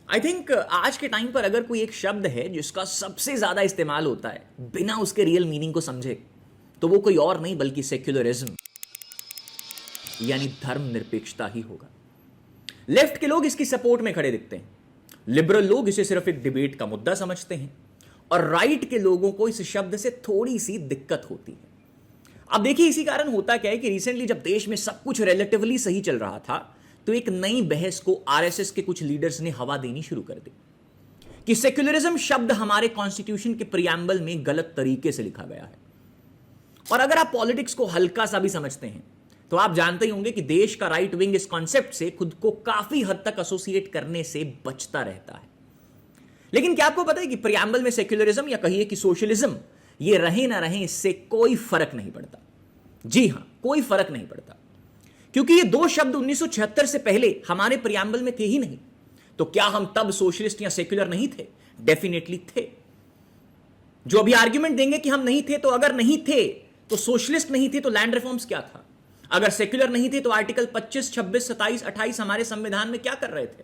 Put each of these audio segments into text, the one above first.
I think आज के time पर अगर कोई एक शब्द है जिसका सबसे ज्यादा इस्तेमाल होता है बिना उसके रियल मीनिंग को समझे, तो वो कोई और नहीं बल्कि सेक्युलरिज्म यानी धर्मनिरपेक्षता ही होगा। लेफ्ट के लोग इसकी सपोर्ट में खड़े दिखते हैं, लिबरल लोग इसे सिर्फ एक डिबेट का मुद्दा समझते हैं और राइट के लोगों को इस शब्द से थोड़ी सी दिक्कत होती है। अब देखिए, इसी कारण होता क्या है कि रिसेंटली जब देश में सब कुछ रिलेटिवली सही चल रहा था, तो एक नई बहस को आरएसएस के कुछ लीडर्स ने हवा देनी शुरू कर दी कि सेक्युलरिज्म शब्द हमारे कॉन्स्टिट्यूशन के प्रियम्बल में गलत तरीके से लिखा गया है। और अगर आप पॉलिटिक्स को हल्का सा भी समझते हैं तो आप जानते ही होंगे कि देश का राइट विंग इस कॉन्सेप्ट से खुद को काफी हद तक एसोसिएट करने से बचता रहता है। लेकिन क्या आपको पता है कि प्रियम्बल में सेक्युलरिज्म या कहिए कि सोशलिज्म ये रहे ना रहे, इससे कोई फर्क नहीं पड़ता। जी हां, कोई फर्क नहीं पड़ता, क्योंकि ये दो शब्द 1976 से पहले हमारे प्रियम्बल में थे ही नहीं। तो क्या हम तब सोशलिस्ट या सेक्युलर नहीं थे? डेफिनेटली थे। जो अभी आर्ग्यूमेंट देंगे कि हम नहीं थे, तो अगर नहीं थे तो सोशलिस्ट नहीं थे तो लैंड रिफॉर्म्स क्या था? अगर सेक्युलर नहीं थे तो आर्टिकल 25, 26, 27, 28 हमारे संविधान में क्या कर रहे थे?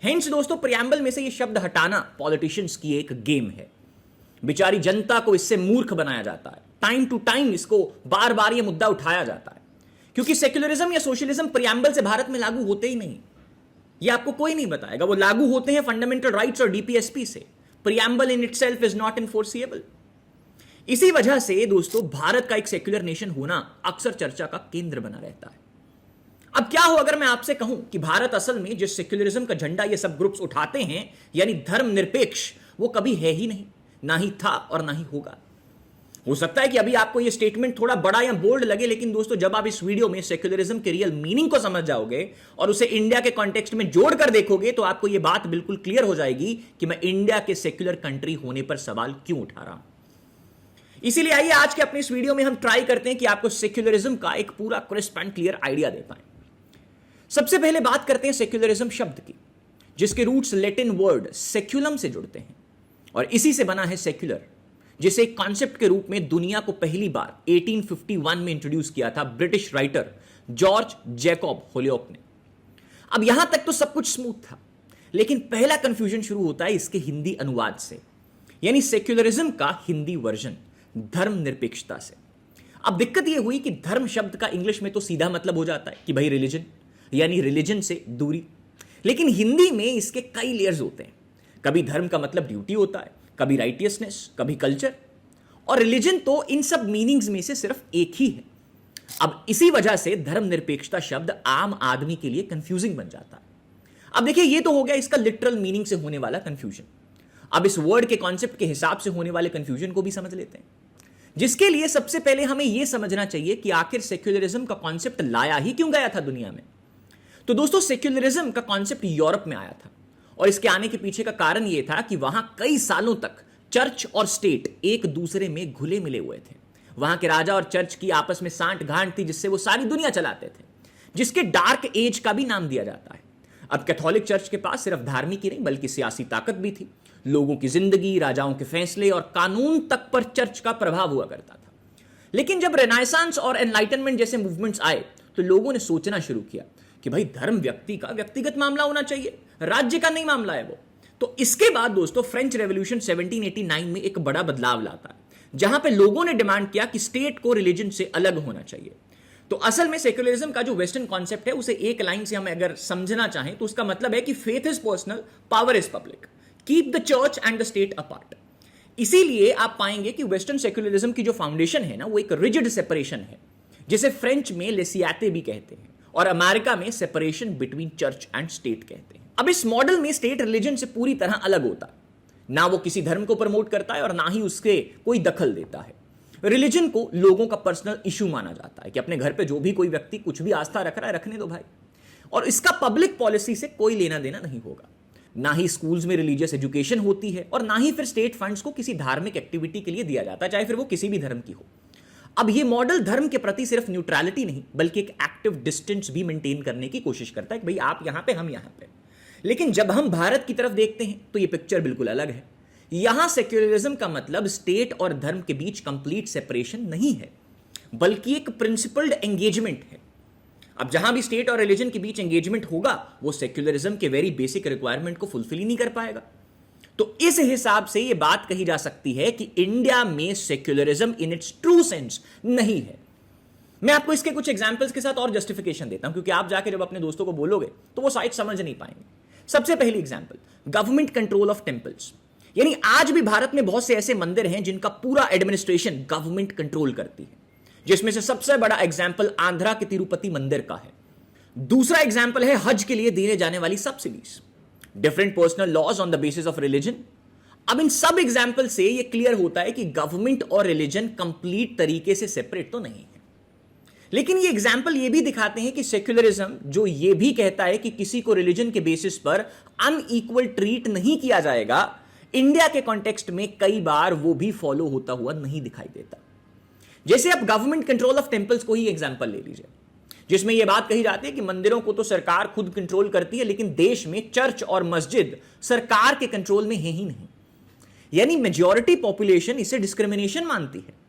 हेंस दोस्तों, प्रियम्बल में से ये शब्द हटाना पॉलिटिशियंस की एक गेम है। बेचारी जनता को इससे मूर्ख बनाया जाता है। टाइम टू टाइम इसको बार बार ये मुद्दा उठाया जाता है, क्योंकि सेक्युलरिज्म या सोशलिज्म प्रियम्बल से भारत में लागू होते ही नहीं। ये आपको कोई नहीं बताएगा। वो लागू होते हैं फंडामेंटल राइट्स और डीपीएसपी से। Preamble in itself is not enforceable. इसी वजह से दोस्तों, भारत का एक सेक्युलर नेशन होना अक्सर चर्चा का केंद्र बना रहता है। अब क्या हो अगर मैं आपसे कहूं कि भारत असल में जिस सेक्युलरिज्म का झंडा ये सब ग्रुप्स उठाते हैं, यानी धर्मनिरपेक्ष, वो कभी है ही नहीं, ना ही था और ना ही होगा। हो सकता है कि अभी आपको ये स्टेटमेंट थोड़ा बड़ा या बोल्ड लगे, लेकिन दोस्तों, जब आप इस वीडियो में सेक्युलरिज्म के रियल मीनिंग को समझ जाओगे और उसे इंडिया के कॉन्टेक्स्ट में जोड़कर देखोगे, तो आपको ये बात बिल्कुल क्लियर हो जाएगी कि मैं इंडिया के सेक्युलर कंट्री होने पर सवाल क्यों उठा रहा हूं। इसीलिए आइए आज के अपने इस वीडियो में हम ट्राई करते हैं कि आपको सेक्युलरिज्म का एक पूरा क्रिस्प एंड क्लियर आइडिया दे पाए। सबसे पहले बात करते हैं सेक्युलरिज्म शब्द की, जिसके रूट्स लैटिन वर्ड सेक्युलम से जुड़ते हैं और इसी से बना है सेक्युलर, जिसे एक कॉन्सेप्ट के रूप में दुनिया को पहली बार 1851 में इंट्रोड्यूस किया था British writer George Jacob Hollioake ने। अब यहां तक तो सब कुछ स्मूथ था, लेकिन पहला कंफ्यूजन शुरू होता है इसके हिंदी अनुवाद से, यानी सेक्युलरिज्म का हिंदी वर्जन धर्मनिरपेक्षता से। अब दिक्कत यह हुई कि धर्म शब्द का इंग्लिश में तो सीधा मतलब हो जाता है कि भाई रिलीजन, यानी रिलीजन से दूरी, लेकिन हिंदी में इसके कई लेयर्स होते हैं। कभी धर्म का मतलब ड्यूटी होता है, कभी राइटियसनेस, कभी कल्चर, और रिलीजन तो इन सब मीनिंग्स में से सिर्फ एक ही है। अब इसी वजह से धर्मनिरपेक्षता शब्द आम आदमी के लिए कंफ्यूजिंग बन जाता है। अब देखिए, ये तो हो गया इसका लिटरल मीनिंग से होने वाला कंफ्यूजन। अब इस वर्ड के कॉन्सेप्ट के हिसाब से होने वाले कंफ्यूजन को भी समझ लेते हैं, जिसके लिए सबसे पहले हमें यह समझना चाहिए कि आखिर सेक्युलरिज्म का कॉन्सेप्ट लाया ही क्यों गया था दुनिया में। तो दोस्तों, सेक्युलरिज्म का कॉन्सेप्ट यूरोप में आया था और इसके आने के पीछे का कारण यह था कि वहां कई सालों तक चर्च और स्टेट एक दूसरे में घुले मिले हुए थे। वहां के राजा और चर्च की आपस में सांठ गांठ थी, जिससे वो सारी दुनिया चलाते थे, जिसके डार्क एज का भी नाम दिया जाता है। अब कैथोलिक चर्च के पास सिर्फ धार्मिक ही नहीं बल्कि सियासी ताकत भी थी। लोगों की जिंदगी, राजाओं के फैसले और कानून तक पर चर्च का प्रभाव हुआ करता था। लेकिन जब रेनाइसेंस और एनलाइटनमेंट जैसे मूवमेंट्स आए, तो लोगों ने सोचना शुरू किया कि भाई धर्म व्यक्ति का व्यक्तिगत मामला होना चाहिए, राज्य का नहीं मामला है वो। तो इसके बाद दोस्तों, फ्रेंच रेवोल्यूशन 1789 में एक बड़ा बदलाव लाता है, जहां पे लोगों ने डिमांड किया कि स्टेट को रिलीजन से अलग होना चाहिए। तो असल में सेक्युलरिज्म का जो वेस्टर्न कॉन्सेप्ट है, उसे एक लाइन से हम अगर समझना चाहें तो उसका मतलब है कि faith is personal, power is public, keep the church and the state apart. इसीलिए आप पाएंगे कि वेस्टर्न सेक्युलरिज्म की जो फाउंडेशन है ना, वो एक रिजिड सेपरेशन है, जिसे फ्रेंच में लेसियाते भी कहते हैं और अमेरिका में separation between church and state कहते हैं। अब इस मॉडल में स्टेट रिलीजन से पूरी तरह अलग होता है, ना वो किसी धर्म को प्रमोट करता है और ना ही उसके कोई दखल देता है। रिलीजन को लोगों का पर्सनल इशू माना जाता है कि अपने घर पे जो भी कोई व्यक्ति कुछ भी आस्था रख रहा है, रखने दो भाई, और इसका पब्लिक पॉलिसी से कोई लेना देना नहीं होगा। ना ही स्कूल्स में रिलीजियस एजुकेशन होती है और ना ही फिर स्टेट फंड्स को किसी धार्मिक एक्टिविटी के लिए दिया जाता है, चाहे फिर वो किसी भी धर्म की हो। अब ये मॉडल धर्म के प्रति सिर्फ न्यूट्रलिटी नहीं बल्कि एक एक्टिव डिस्टेंस भी मेंटेन करने की कोशिश करता है कि भाई आप यहां पे, हम यहां पे। लेकिन जब हम भारत की तरफ देखते हैं तो ये पिक्चर बिल्कुल अलग है। यहां सेक्युलरिज्म का मतलब स्टेट और धर्म के बीच कंप्लीट सेपरेशन नहीं है, बल्कि एक प्रिंसिपल्ड एंगेजमेंट है। अब जहां भी स्टेट और रिलीजन के बीच एंगेजमेंट होगा वो सेक्युलरिज्म के वेरी बेसिक रिक्वायरमेंट को फुलफिल ही नहीं कर पाएगा। तो इस हिसाब से यह बात कही जा सकती है कि इंडिया में secularism in its true sense नहीं है। मैं आपको इसके कुछ एग्जांपल्स के साथ और जस्टिफिकेशन देता हूं, क्योंकि आप जाके जब अपने दोस्तों को बोलोगे तो वो शायद समझ नहीं पाएंगे। सबसे पहली example, government control of temples. यानी आज भी भारत में बहुत से ऐसे मंदिर हैं जिनका पूरा एडमिनिस्ट्रेशन गवर्नमेंट कंट्रोल करती है, जिसमें से सबसे बड़ा एग्जांपल आंध्रा के तिरुपति मंदिर का है। दूसरा एग्जांपल है हज के लिए दिए जाने वाली subsidies, different personal laws on the basis of religion. अब इन सब एग्जांपल से यह क्लियर होता है कि गवर्नमेंट और रिलीजन कंप्लीट तरीके से सेपरेट तो नहीं है। लेकिन ये एग्जाम्पल ये भी दिखाते हैं कि सेक्युलरिज्म जो ये भी कहता है कि किसी को रिलीजन के बेसिस पर अनइक्वल ट्रीट नहीं किया जाएगा, इंडिया के कॉन्टेक्स्ट में कई बार वो भी फॉलो होता हुआ नहीं दिखाई देता। जैसे अब गवर्नमेंट कंट्रोल ऑफ टेंपल्स को ही एग्जाम्पल ले लीजिए, जिसमें यह बात कही जाती है कि मंदिरों को तो सरकार खुद कंट्रोल करती है, लेकिन देश में चर्च और मस्जिद सरकार के कंट्रोल में है ही नहीं। यानी मेजॉरिटी पॉपुलेशन इसे डिस्क्रिमिनेशन मानती है।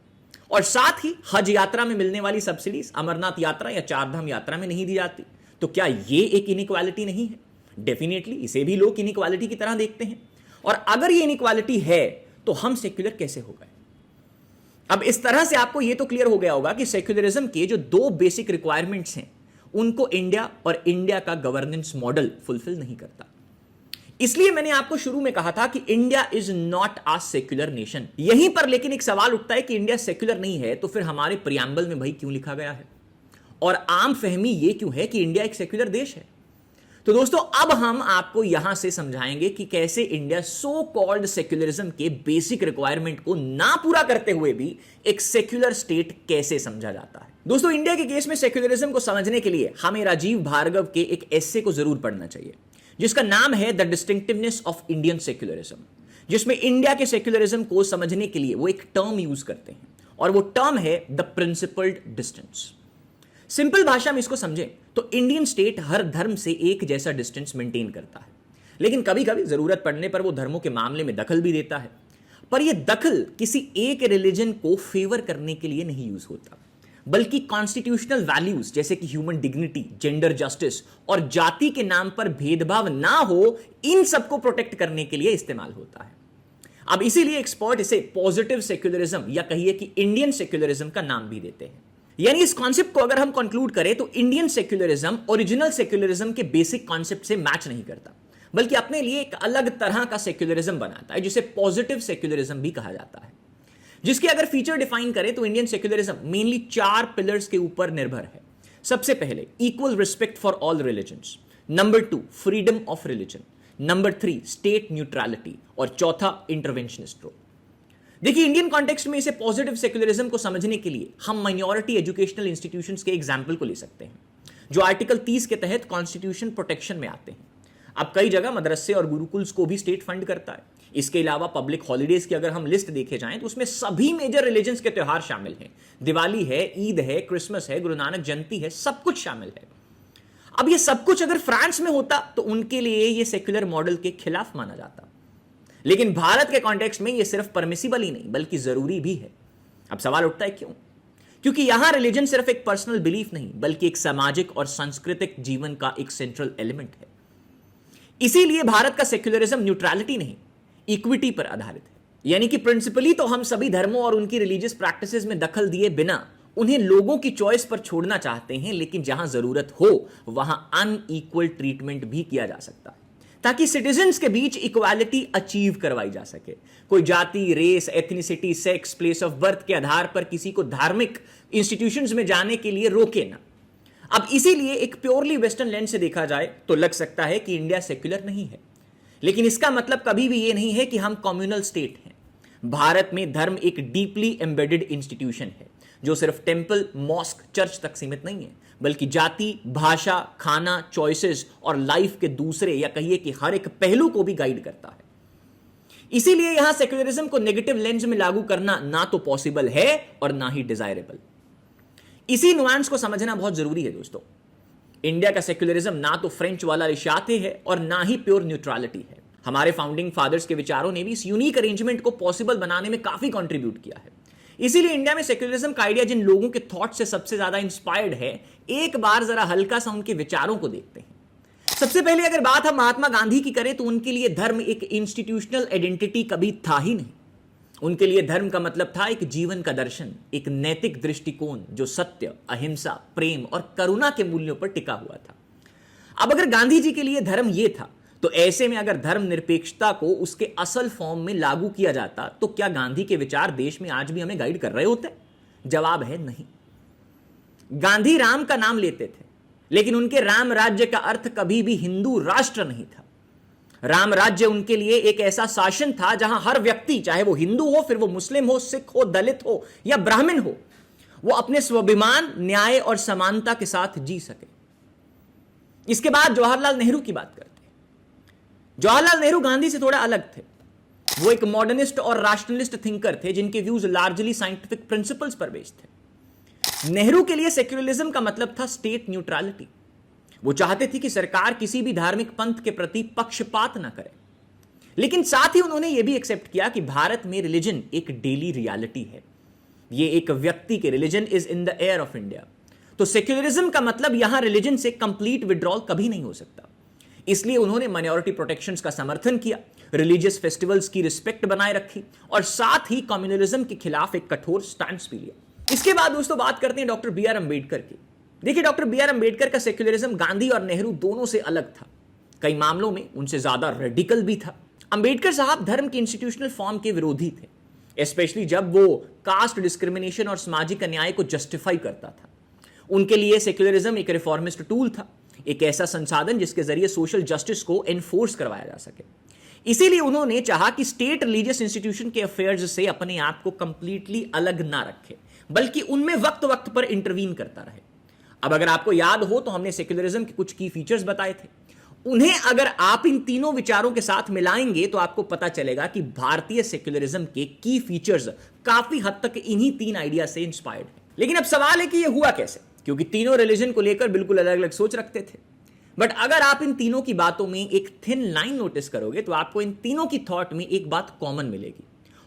और साथ ही हज यात्रा में मिलने वाली सब्सिडीज अमरनाथ यात्रा या चारधाम यात्रा में नहीं दी जाती। तो क्या यह एक इनइक्वालिटी नहीं है? डेफिनेटली इसे भी लोग इनइक्वालिटी की तरह देखते हैं। और अगर ये इनइक्वालिटी है तो हम सेक्युलर कैसे हो गए? अब इस तरह से आपको यह तो क्लियर हो गया होगा कि सेक्युलरिज्म के जो दो बेसिक रिक्वायरमेंट्स हैं उनको इंडिया और इंडिया का गवर्नेंस मॉडल फुलफिल नहीं करता। इसलिए मैंने आपको शुरू में कहा था कि India is not a secular nation. यहीं पर लेकिन एक सवाल उठता है कि इंडिया सेक्युलर नहीं है तो फिर हमारे प्रियम्बल में भाई क्यों लिखा गया है, और आम फहमी यह क्यों है कि इंडिया एक सेक्युलर देश है? तो दोस्तों अब हम आपको यहां से समझाएंगे कि कैसे इंडिया सो कॉल्ड सेक्युलरिज्म के बेसिक रिक्वायरमेंट को ना पूरा करते हुए भी एक सेक्युलर स्टेट कैसे समझा जाता है। दोस्तों इंडिया के केस में सेक्युलरिज्म को समझने के लिए हमें राजीव भार्गव के एक एस्से को जरूर पढ़ना चाहिए, जिसका नाम है the distinctiveness of Indian secularism, जिसमें इंडिया के सेक्युलरिज्म को समझने के लिए वो एक टर्म यूज करते हैं और वो टर्म है द प्रिंसिपल्ड डिस्टेंस। सिंपल भाषा में इसको समझें तो इंडियन स्टेट हर धर्म से एक जैसा डिस्टेंस मेंटेन करता है, लेकिन कभी कभी जरूरत पड़ने पर वो धर्मों के मामले में दखल भी देता है। पर यह दखल किसी एक रिलीजन को फेवर करने के लिए नहीं यूज होता, बल्कि कॉन्स्टिट्यूशनल वैल्यूज जैसे कि ह्यूमन डिग्निटी, जेंडर जस्टिस और जाति के नाम पर भेदभाव ना हो, इन सबको प्रोटेक्ट करने के लिए इस्तेमाल होता है। अब इसीलिए एक्सपर्ट इसे पॉजिटिव सेक्युलरिज्म या कहिए कि इंडियन सेक्युलरिज्म का नाम भी देते हैं। यानी इस कॉन्सेप्ट को अगर हम कंक्लूड करें तो इंडियन सेक्युलरिज्म ओरिजिनल सेक्युलरिज्म के बेसिक कॉन्सेप्ट से मैच नहीं करता, बल्कि अपने लिए एक अलग तरह का सेक्युलरिज्म बनाता है, जिसे पॉजिटिव सेक्युलरिज्म भी कहा जाता है। जिसके अगर फीचर डिफाइन करें तो इंडियन सेक्युलरिज्म मेनली 4 पिलर्स के ऊपर निर्भर है। सबसे पहले equal respect for all religions, number 2 freedom of religion, number 3 state neutrality और चौथा इंटरवेंशनिस्ट रोल। देखिए इंडियन कॉन्टेक्स्ट में इसे पॉजिटिव सेक्युलरिज्म को समझने के लिए हम माइनॉरिटी एजुकेशनल इंस्टीट्यूशंस के एग्जाम्पल को ले सकते हैं, जो आर्टिकल 30 के तहत कॉन्स्टिट्यूशन प्रोटेक्शन में आते हैं। अब कई जगह मदरसे और गुरुकुल्स को भी स्टेट फंड करता है। इसके अलावा पब्लिक हॉलीडेज की अगर हम लिस्ट देखे जाएं तो उसमें सभी मेजर रिलीजन्स के त्योहार शामिल हैं। दिवाली है, ईद है, क्रिसमस है, गुरु नानक जयंती है, सब कुछ शामिल है। अब ये सब कुछ अगर फ्रांस में होता तो उनके लिए ये सेक्युलर मॉडल के खिलाफ माना जाता, लेकिन भारत के कॉन्टेक्स्ट में ये सिर्फ परमिसिबल ही नहीं बल्कि जरूरी भी है। अब सवाल उठता है क्यों? क्योंकि यहां रिलीजन सिर्फ एक पर्सनल बिलीफ नहीं बल्कि एक सामाजिक और सांस्कृतिक जीवन का एक सेंट्रल एलिमेंट है। इसीलिए भारत का सेक्युलरिज्म न्यूट्रलिटी नहीं, इक्विटी पर आधारित है। यानी कि प्रिंसिपली तो हम सभी धर्मों और उनकी रिलीजियस प्रैक्टिसेस में दखल दिए बिना उन्हें लोगों की चॉइस पर छोड़ना चाहते हैं, लेकिन जहां जरूरत हो वहां अनइक्वल ट्रीटमेंट भी किया जा सकता है, ताकि सिटीजन्स के बीच इक्वालिटी अचीव करवाई जा सके। कोई जाति, race, ethnicity, sex, place of birth के आधार पर किसी को धार्मिक इंस्टीट्यूशंस में जाने के लिए रोके ना। अब इसीलिए एक प्योरली वेस्टर्न लेंस से देखा जाए तो लग सकता है कि इंडिया सेक्युलर नहीं है, लेकिन इसका मतलब कभी भी यह नहीं है कि हम कम्युनल स्टेट हैं। भारत में धर्म एक डीपली एम्बेडेड इंस्टीट्यूशन है, जो सिर्फ टेंपल, मॉस्क, चर्च तक सीमित नहीं है, बल्कि जाति, भाषा, खाना, चॉइसेस और लाइफ के दूसरे या कहिए कि हर एक पहलू को भी गाइड करता है। इसीलिए यहां सेक्युलरिज्म को नेगेटिव लेंस में लागू करना ना तो पॉसिबल है और ना ही डिजायरेबल। इसी नुआंस को समझना बहुत जरूरी है दोस्तों। इंडिया का सेक्युलरिज्म ना तो फ्रेंच वाला रिशाते है और ना ही प्योर न्यूट्रलिटी है। हमारे फाउंडिंग फादर्स के विचारों ने भी इस यूनिक अरेंजमेंट को पॉसिबल बनाने में काफी कंट्रीब्यूट किया है। इसीलिए इंडिया में सेक्युलरिज्म का आइडिया जिन लोगों के थॉट से सबसे ज्यादा इंस्पायर्ड है, एक बार जरा हल्का सा उनके विचारों को देखते हैं। सबसे पहले अगर बात हम महात्मा गांधी की करें तो उनके लिए धर्म एक इंस्टीट्यूशनल आइडेंटिटी कभी था ही नहीं। उनके लिए धर्म का मतलब था एक जीवन का दर्शन, एक नैतिक दृष्टिकोण जो सत्य, अहिंसा, प्रेम और करुणा के मूल्यों पर टिका हुआ था। अब अगर गांधी जी के लिए धर्म यह था, तो ऐसे में अगर धर्म निरपेक्षता को उसके असल फॉर्म में लागू किया जाता तो क्या गांधी के विचार देश में आज भी हमें गाइड कर रहे होते? जवाब है नहीं। गांधी राम का नाम लेते थे, लेकिन उनके राम राज्य का अर्थ कभी भी हिंदू राष्ट्र नहीं था। राम राज्य उनके लिए एक ऐसा शासन था जहां हर व्यक्ति, चाहे वो हिंदू हो, फिर वो मुस्लिम हो, सिख हो, दलित हो या ब्राह्मण हो, वो अपने स्वाभिमान, न्याय और समानता के साथ जी सके। इसके बाद जवाहरलाल नेहरू की बात करते हैं। जवाहरलाल नेहरू गांधी से थोड़ा अलग थे। वो एक मॉडर्निस्ट और रैशनलिस्ट थिंकर थे जिनके व्यूज लार्जली साइंटिफिक प्रिंसिपल्स पर बेस्ड थे। नेहरू के लिए सेक्युलरिज्म का मतलब था स्टेट न्यूट्रलिटी। वो चाहते थे कि सरकार किसी भी धार्मिक पंथ के प्रति पक्षपात ना करे, लेकिन साथ ही उन्होंने यह भी एक्सेप्ट किया कि भारत में रिलीजन एक डेली रियलिटी है। ये एक व्यक्ति के religion is in the air of India. तो सेक्युलरिज्म का मतलब यहां रिलीजन से कंप्लीट विड्रॉल कभी नहीं हो सकता। इसलिए उन्होंने माइनॉरिटी प्रोटेक्शंस का समर्थन किया, रिलीजियस फेस्टिवल्स की रिस्पेक्ट बनाए रखी और साथ ही कम्युनलिज्म के खिलाफ एक कठोर स्टैंड भी लिया। इसके बाद दोस्तों बात करते हैं डॉक्टर बी आर अंबेडकर की। देखिए, डॉक्टर बी आर अंबेडकर का सेक्युलरिज्म गांधी और नेहरू दोनों से अलग था। कई मामलों में उनसे ज्यादा रेडिकल भी था। अंबेडकर साहब धर्म के इंस्टीट्यूशनल फॉर्म के विरोधी थे, स्पेशली जब वो कास्ट डिस्क्रिमिनेशन और सामाजिक अन्याय को जस्टिफाई करता था। उनके लिए सेक्युलरिज्म एक रिफॉर्मिस्ट टूल था, एक ऐसा संसाधन जिसके जरिए सोशल जस्टिस को एनफोर्स करवाया जा सके। इसीलिए उन्होंने चाहा कि स्टेट रिलीजियस इंस्टीट्यूशन के अफेयर्स से अपने आप को कंप्लीटली अलग ना रखे, बल्कि उनमें वक्त वक्त पर इंटरवीन करता रहे। अब अगर आपको याद हो तो हमने सेक्युलरिज्म के कुछ की फीचर्स बताए थे। उन्हें अगर आप इन तीनों विचारों के साथ मिलाएंगे तो आपको पता चलेगा कि भारतीय सेक्युलरिज्म के की फीचर्स काफी हद तक इन्हीं तीन आइडिया से इंस्पायर्ड है। लेकिन अब सवाल है कि यह हुआ कैसे, क्योंकि तीनों रिलीजन को लेकर बिल्कुल अलग अलग सोच रखते थे। बट अगर आप इन तीनों की बातों में एक थिन लाइन नोटिस करोगे तो आपको इन तीनों की थॉट में एक बात कॉमन मिलेगी,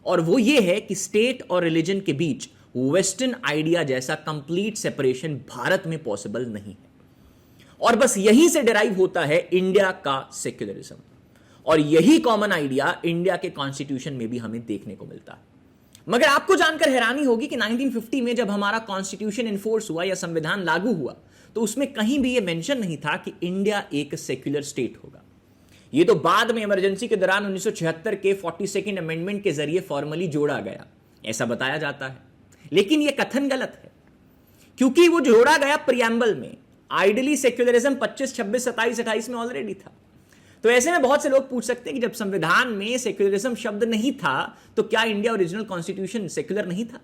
और वो ये है कि स्टेट और रिलीजन के बीच वेस्टर्न आइडिया जैसा कंप्लीट सेपरेशन भारत में पॉसिबल नहीं है। और बस यहीं से डिराइव होता है इंडिया का सेक्युलरिज्म, और यही कॉमन आइडिया इंडिया के कॉन्स्टिट्यूशन में भी हमें देखने को मिलता है। मगर आपको जानकर हैरानी होगी कि 1950 में जब हमारा कॉन्स्टिट्यूशन इन्फोर्स हुआ या संविधान लागू हुआ, तो उसमें कहीं भी यह मेंशन नहीं था कि इंडिया एक सेक्युलर स्टेट होगा। यह तो बाद में इमरजेंसी के दौरान 1976 के 42nd अमेंडमेंट के जरिए फॉर्मली जोड़ा गया, ऐसा बताया जाता है। लेकिन यह कथन गलत है, क्योंकि वो जोड़ा गया प्रियम्बल में। आइडली सेक्युलरिज्म 25, 26, 27, 28 में ऑलरेडी था। तो ऐसे में बहुत से लोग पूछ सकते हैं कि जब संविधान में सेक्युलरिज्म शब्द नहीं था तो क्या इंडिया ओरिजिनल कॉन्स्टिट्यूशन सेक्युलर नहीं था?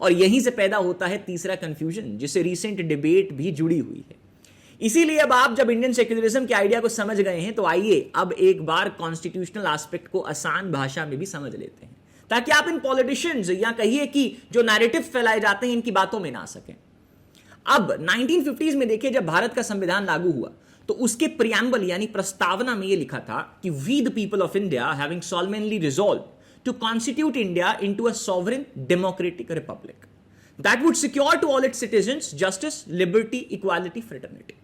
और यहीं से पैदा होता है तीसरा कंफ्यूजन, जिससे रीसेंट डिबेट भी जुड़ी हुई है। इसीलिए अब आप जब इंडियन सेक्युलरिज्म के आइडिया को समझ गए हैं तो आइए अब एक बार कॉन्स्टिट्यूशनल एस्पेक्ट को आसान भाषा में भी समझ लेते हैं, ताकि आप इन पॉलिटिशियंस या कहिए कि जो नैरेटिव फैलाए जाते हैं इनकी बातों में ना आ सकें। अब 1950s में देखिए, जब भारत का संविधान लागू हुआ तो उसके प्रियम्बल यानी प्रस्तावना में यह लिखा था कि we the people of India having solemnly resolved to constitute India into a sovereign democratic republic that would secure to all its citizens justice, liberty, equality, fraternity।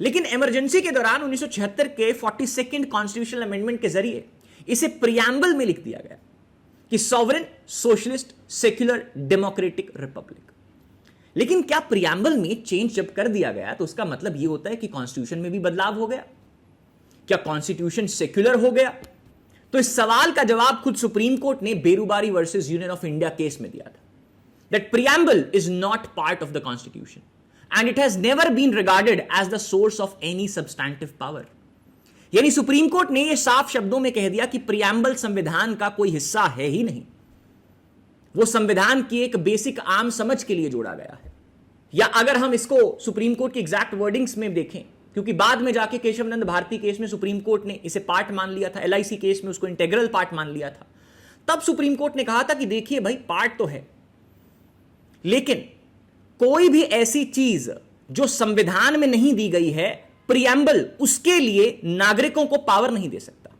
लेकिन इमरजेंसी के दौरान 1976 के 42nd कॉन्स्टिट्यूशनल अमेंडमेंट के जरिए इसे preamble में लिख दिया गया कि sovereign, socialist, secular, democratic Republic. लेकिन क्या प्रियम्बल में चेंज जब कर दिया गया तो उसका मतलब यह होता है कि कॉन्स्टिट्यूशन में भी बदलाव हो गया? क्या कॉन्स्टिट्यूशन सेक्युलर हो गया? तो इस सवाल का जवाब खुद सुप्रीम कोर्ट ने Berubari versus Union of India case में दिया था। That preamble is not part of the constitution and it has never been regarded as the source of any substantive power. यानी सुप्रीम कोर्ट ने यह साफ शब्दों में कह दिया कि प्रियम्बल संविधान का कोई हिस्सा है ही नहीं, वो संविधान की एक बेसिक आम समझ के लिए जोड़ा गया है। या अगर हम इसको सुप्रीम कोर्ट की एग्जैक्ट वर्डिंग्स में देखें, क्योंकि बाद में जाके केशवानंद भारती केस में सुप्रीम कोर्ट ने इसे पार्ट मान लिया था, एलआईसी केस में उसको इंटेग्रल पार्ट मान लिया था, तब सुप्रीम कोर्ट ने कहा था कि देखिए भाई, पार्ट तो है, लेकिन कोई भी ऐसी चीज जो संविधान में नहीं दी गई है, प्रियम्बल उसके लिए नागरिकों को पावर नहीं दे सकता।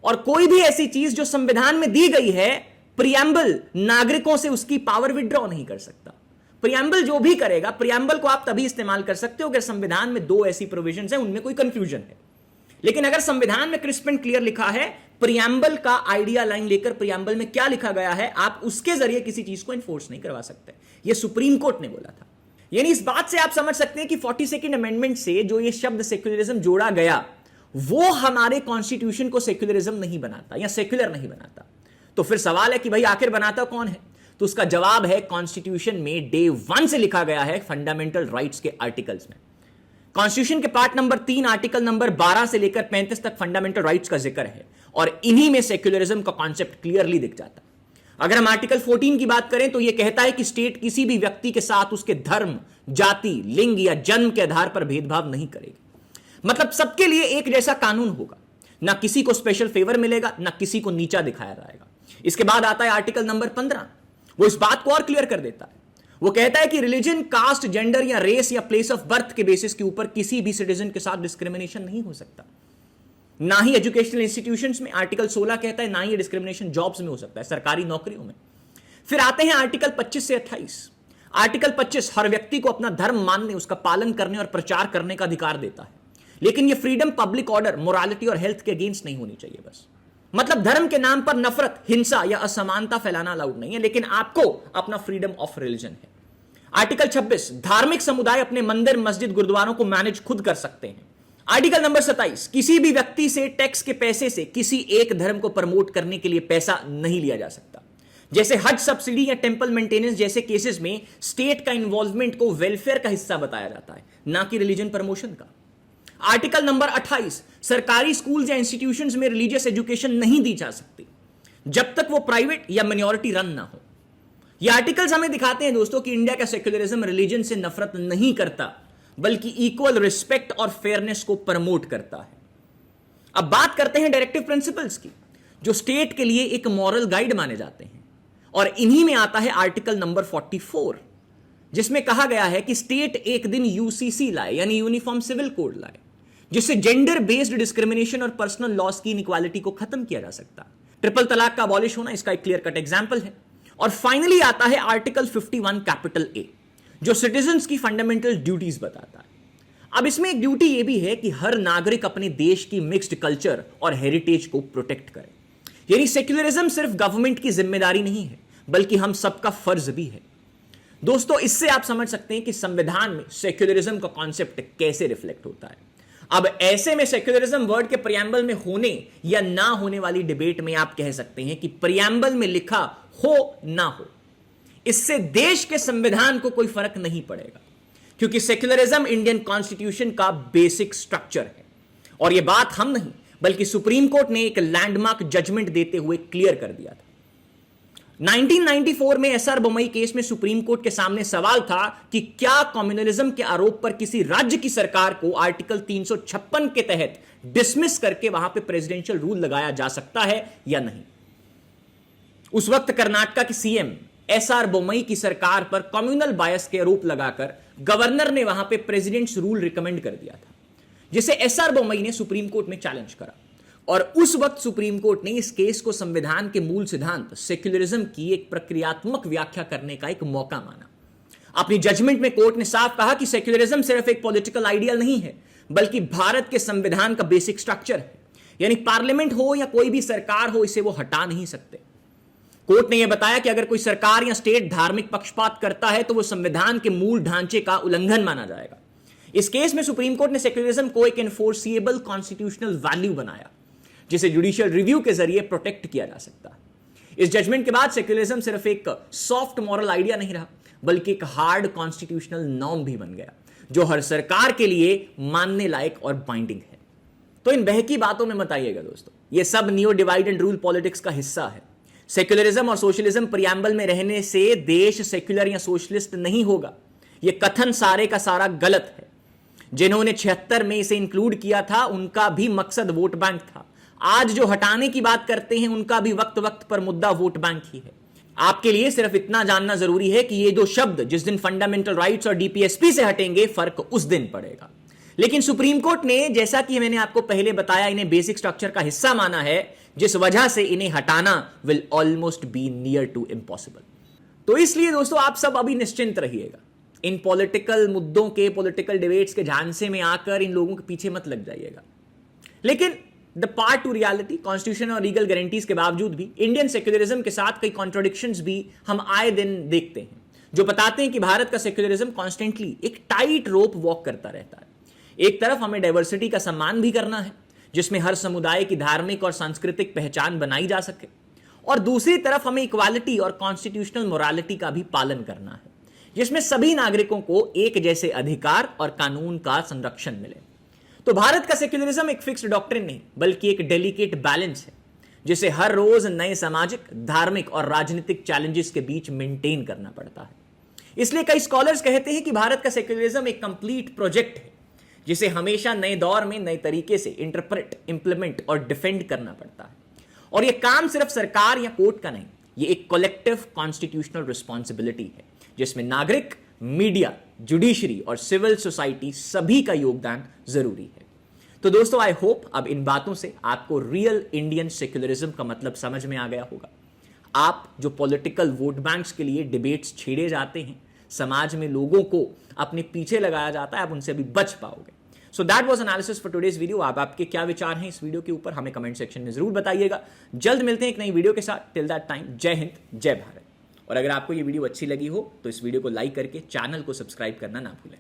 और कोई भी ऐसी चीज जो संविधान में दी गई है, प्रियम्बल नागरिकों से उसकी पावर विड्रॉ नहीं कर सकता। प्रियम्बल जो भी करेगा, प्रियम्बल को आप तभी इस्तेमाल कर सकते हो अगर संविधान में दो ऐसी प्रोविजंस हैं उनमें कोई कंफ्यूजन है। लेकिन अगर संविधान में क्रिस्प एंड क्लियर लिखा है, प्रियम्बल का आइडिया लाइन लेकर प्रियम्बल में क्या लिखा गया है, आप उसके जरिए किसी चीज को एनफोर्स नहीं करवा सकते। यह सुप्रीम कोर्ट ने बोला था। यानी इस बात से आप समझ सकते हैं कि 42nd अमेंडमेंट से जो ये शब्द सेक्युलरिज्म जोड़ा गया, वो हमारे कॉन्स्टिट्यूशन को सेक्युलरिज्म नहीं बनाता या सेक्युलर नहीं बनाता। तो फिर सवाल है कि भाई आखिर बनाता कौन है? तो उसका जवाब है, कॉन्स्टिट्यूशन में डे 1 से लिखा गया है फंडामेंटल राइट्स के आर्टिकल्स में। कॉन्स्टिट्यूशन के पार्ट नंबर 3 आर्टिकल नंबर 12 से लेकर 35 तक फंडामेंटल राइट्स का जिक्र है और इन्हीं में सेक्युलरिज्म का कॉन्सेप्ट क्लियरली दिख जाता है। अगर हम आर्टिकल 14 की बात करें तो यह कहता है कि स्टेट किसी भी व्यक्ति के साथ उसके धर्म, जाति, लिंग या जन्म के आधार पर भेदभाव नहीं करेगी। मतलब सबके लिए एक जैसा कानून होगा, ना किसी को स्पेशल फेवर मिलेगा, ना किसी को नीचा दिखाया जाएगा। इसके बाद आता है आर्टिकल नंबर 15। वो इस बात को और क्लियर कर देता है। वो कहता है कि रिलीजन, कास्ट, जेंडर या रेस या प्लेस ऑफ बर्थ के बेसिस के ऊपर किसी भी सिटीजन के साथ डिस्क्रिमिनेशन नहीं हो सकता। ना ही एजुकेशनल इंस्टीट्यूशंस में, आर्टिकल 16 कहता है, ना ही डिस्क्रिमिनेशन जॉब्स में हो सकता है, सरकारी नौकरियों में। फिर आते हैं आर्टिकल 25 से 28। आर्टिकल 25 हर व्यक्ति को अपना धर्म मानने, उसका पालन करने और प्रचार करने का अधिकार देता है, लेकिन यह फ्रीडम पब्लिक ऑर्डर, मोरालिटी और हेल्थ के अगेंस्ट नहीं होनी चाहिए। बस मतलब धर्म के नाम पर नफरत, हिंसा या असमानता फैलाना अलाउड नहीं है, लेकिन आपको अपना फ्रीडम ऑफ रिलीजन है। आर्टिकल 26 धार्मिक समुदाय अपने मंदिर, मस्जिद, गुरुद्वारों को मैनेज खुद कर सकते हैं। आर्टिकल नंबर 27 किसी भी व्यक्ति से टैक्स के पैसे से किसी एक धर्म को प्रमोट करने के लिए पैसा नहीं लिया जा सकता। जैसे हज सब्सिडी या टेंपल मेंटेनेंस जैसे केसेस में स्टेट का इन्वॉल्वमेंट को वेलफेयर का हिस्सा बताया जाता है, ना कि रिलीजन प्रमोशन का। आर्टिकल नंबर 28 सरकारी स्कूल्स या इंस्टीट्यूशंस में रिलीजियस एजुकेशन नहीं दी जा सकती जब तक वो प्राइवेट या मिनॉरिटी रन ना हो। ये आर्टिकल्स हमें दिखाते हैं दोस्तों कि इंडिया का सेक्युलरिज्म रिलीजन से नफरत नहीं करता, बल्कि इक्वल रिस्पेक्ट और फेयरनेस को प्रमोट करता है। अब बात करते हैं डायरेक्टिव प्रिंसिपल्स की, जो स्टेट के लिए एक मॉरल गाइड माने जाते हैं, और इन्हीं में आता है आर्टिकल नंबर 44, जिसमें कहा गया है कि स्टेट एक दिन यूसीसी लाए, यानी यूनिफॉर्म सिविल कोड लाए, जिससे जेंडर बेस्ड डिस्क्रिमिनेशन और पर्सनल लॉस की इनइक्वालिटी को खत्म किया जा सकता। ट्रिपल तलाक का अबॉलिश होना इसका एक क्लियर कट एग्जांपल है। और फाइनली आता है आर्टिकल 51 कैपिटल ए, जो सिटीजन्स की फंडामेंटल ड्यूटीज बताता है। अब इसमें एक ड्यूटी यह भी है कि हर नागरिक अपने देश की मिक्स्ड कल्चर और हेरिटेज को प्रोटेक्ट करे। यानी सेक्युलरिज्म सिर्फ गवर्नमेंट की जिम्मेदारी नहीं है, बल्कि हम सबका फर्ज भी है। दोस्तों, इससे आप समझ सकते हैं कि संविधान में सेक्युलरिज्म का कॉन्सेप्ट कैसे रिफ्लेक्ट होता है। अब ऐसे में सेक्युलरिज्म वर्ड के प्रियम्बल में होने या ना होने वाली डिबेट में आप कह सकते हैं कि प्रियम्बल में लिखा हो ना हो, इससे देश के संविधान को कोई फर्क नहीं पड़ेगा, क्योंकि सेक्युलरिज्म इंडियन कॉन्स्टिट्यूशन का बेसिक स्ट्रक्चर है। और यह बात हम नहीं, बल्कि सुप्रीम कोर्ट ने एक लैंडमार्क जजमेंट देते हुए क्लियर कर दिया था। 1994 में एसआर बोमई केस में सुप्रीम कोर्ट के सामने सवाल था कि क्या कम्युनलिज्म के आरोप पर किसी राज्य की सरकार को आर्टिकल 356 के तहत डिसमिस करके वहां पे प्रेसिडेंशियल रूल लगाया जा सकता है या नहीं। उस वक्त कर्नाटक के सीएम एसआर बोमई की सरकार पर कम्युनल बायस के आरोप लगाकर गवर्नर ने वहां पे प्रेसिडेंट्स रूल रिकमेंड कर दिया था, जिसे एसआर बोमई ने सुप्रीम कोर्ट में चैलेंज करा। और उस वक्त सुप्रीम कोर्ट ने इस केस को संविधान के मूल सिद्धांत सेक्युलरिज्म की एक प्रक्रियात्मक व्याख्या करने का एक मौका माना। अपनी जजमेंट में कोर्ट ने साफ कहा कि सेक्युलरिज्म सिर्फ एक पॉलिटिकल आइडियल नहीं है, बल्कि भारत के संविधान का बेसिक स्ट्रक्चर है। यानी पार्लियामेंट हो या कोई भी सरकार हो, इसे वो हटा नहीं सकते। कोर्ट ने यह बताया कि अगर कोई सरकार या स्टेट धार्मिक पक्षपात करता है तो वो संविधान के मूल ढांचे का उल्लंघन माना जाएगा। इस केस में सुप्रीम कोर्ट ने सेक्युलरिज्म को एक एनफोर्सिएबल कॉन्स्टिट्यूशनल वैल्यू बनाया, जिसे जुडिशियल रिव्यू के जरिए प्रोटेक्ट किया जा सकता है। इस जजमेंट के बाद सेक्युलरिज्म सिर्फ एक सॉफ्ट मॉरल आइडिया नहीं रहा, बल्कि एक हार्ड कॉन्स्टिट्यूशनल नॉर्म भी बन गया, जो हर सरकार के लिए मानने लायक और बाइंडिंग है। तो इन बहकी बातों में मत आइएगा दोस्तों, ये सब neo divide and rule politics का हिस्सा है। सेक्युलरिज्म और सोशलिज्म प्रियम्बल में रहने से देश सेक्युलर या सोशलिस्ट नहीं होगा, यह कथन सारे का सारा गलत है। जिन्होंने 76 में इसे इंक्लूड किया था, उनका भी मकसद वोट बैंक था। आज जो हटाने की बात करते हैं, उनका भी वक्त वक्त पर मुद्दा वोट बैंक ही है। आपके लिए सिर्फ इतना जानना जरूरी है कि ये दो शब्द जिस दिन फंडामेंटल राइट्स और डीपीएसपी से हटेंगे, फर्क उस दिन पड़ेगा। लेकिन सुप्रीम कोर्ट ने, जैसा कि मैंने आपको पहले बताया, इन्हें बेसिक स्ट्रक्चर का हिस्सा माना है, जिस वजह से इन्हें हटाना will almost be near to impossible. तो इसलिए दोस्तों आप सब अभी निश्चिंत रहिएगा, इन पॉलिटिकल मुद्दों के, पॉलिटिकल डिबेट्स के झांसे में आकर इन लोगों के पीछे मत लग जाइएगा। लेकिन the part two reality, constitution और लीगल गारंटीज के बावजूद भी इंडियन सेक्युलरिज्म के साथ कई कॉन्ट्रोडिक्शंस भी हम आए दिन देखते हैं, जो बताते हैं कि भारत का सेक्युलरिज्म कॉन्स्टेंटली एक टाइट रोप वॉक करता रहता है। एक तरफ हमें डाइवर्सिटी का सम्मान भी करना है, जिसमें हर समुदाय की धार्मिक और सांस्कृतिक पहचान बनाई जा सके, और दूसरी तरफ हमें इक्वालिटी और कॉन्स्टिट्यूशनल मोरालिटी का भी पालन करना है, जिसमें सभी नागरिकों को एक जैसे अधिकार और कानून का संरक्षण मिले। तो भारत का सेक्युलरिज्म एक फिक्स्ड डॉक्ट्रिन नहीं, बल्कि एक डेलिकेट बैलेंस है, जिसे हर रोज नए सामाजिक, धार्मिक और राजनीतिक चैलेंजेस के बीच मेंटेन करना पड़ता है। इसलिए कई स्कॉलर्स कहते हैं कि भारत का सेक्युलरिज्म एक कंप्लीट प्रोजेक्ट है, जिसे हमेशा नए दौर में नए तरीके से इंटरप्रेट, इंप्लीमेंट और डिफेंड करना पड़ता है। और यह काम सिर्फ सरकार या कोर्ट का नहीं, यह एक कलेक्टिव कॉन्स्टिट्यूशनल रिस्पॉन्सिबिलिटी है, जिसमें नागरिक, मीडिया, जुडिशरी और सिविल सोसाइटी सभी का योगदान जरूरी है। तो दोस्तों आई होप अब इन बातों से आपको रियल इंडियन सेक्युलरिज्म का मतलब समझ में आ गया होगा। आप जो पॉलिटिकल वोट बैंक्स के लिए डिबेट्स छेड़े जाते हैं, समाज में लोगों को अपने पीछे लगाया जाता है, आप उनसे भी बच पाओगे। So that was analysis for today's video. आप आपके क्या विचार हैं इस वीडियो के ऊपर हमें कमेंट सेक्शन में जरूर बताइएगा। जल्द मिलते हैं एक नई वीडियो के साथ। टिल दैट टाइम, जय हिंद, जय भारत। और अगर आपको ये वीडियो अच्छी लगी हो तो इस वीडियो को लाइक करके चैनल को सब्सक्राइब करना ना भूलें।